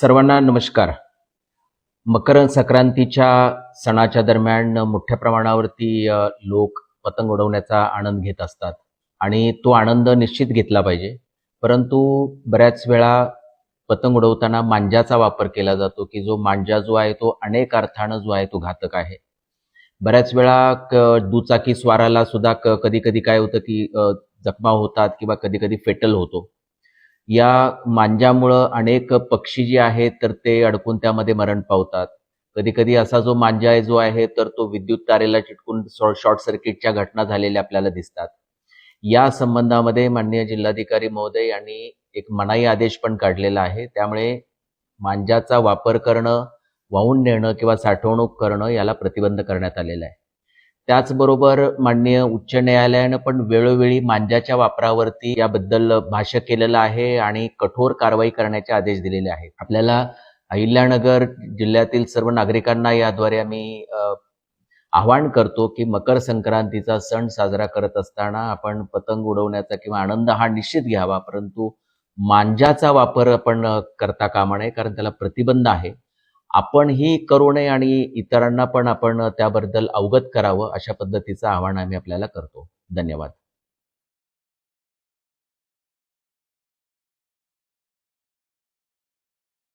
सर्वांना नमस्कार. मकर संक्रांतीच्या सणाच्या दरम्यान मोठ्या प्रमाणावरती लोक पतंग उडवण्याचा आनंद घेत असतात आणि तो आनंद निश्चित घेतला पाहिजे. परंतु बऱ्याच वेळा पतंग उडवताना मांजाचा वापर केला जातो, की जो मांजा जो आहे तो अनेक अर्थानं जो आहे तो घातक आहे. बऱ्याच वेळा दुचाकी स्वाराला सुद्धा कधी-कधी काय होतं, की जखमा होतात किंवा कधी-कधी फेटल होतो. या मांजामुळं अनेक पक्षी जे आहेत तर ते अडकून त्यामध्ये मरण पावतात. कधी-कधी असा जो मांजा आहे जो आहे तर तो विद्युत तारेला चिटकून शॉर्ट सर्किटच्या घटना झालेल्या आपल्याला दिसतात. या संबंधामध्ये माननीय जिल्हाधिकारी महोदय यांनी एक मनाई आदेश पण काढलेला आहे. त्यामुळे मांजाचा वापर करणं, वाहून नेणं किंवा साठवणूक करणं याला प्रतिबंध करण्यात आलेला आहे. त्याचबरोबर माननीय उच्च न्यायालयानं पण वेळोवेळी मांजाच्या वापरावरती याबद्दल भाष्य केलेलं आहे आणि कठोर कारवाई करण्याचे आदेश दिलेले आहेत. आपल्याला अहिल्यानगर जिल्ह्यातील सर्व नागरिकांना याद्वारे आम्ही आवाहन करतो, की मकर संक्रांतीचा सण साजरा करत असताना आपण पतंग उडवण्याचा किंवा आनंद हा निश्चित घ्यावा, परंतु मांजाचा वापर आपण करता कामा नये, कारण त्याला प्रतिबंध आहे. आपणही करू नये आणि इतरांना पण आपण त्याबद्दल अवगत करावं, अशा पद्धतीचं आवाहन आम्ही आपल्याला करतो. धन्यवाद.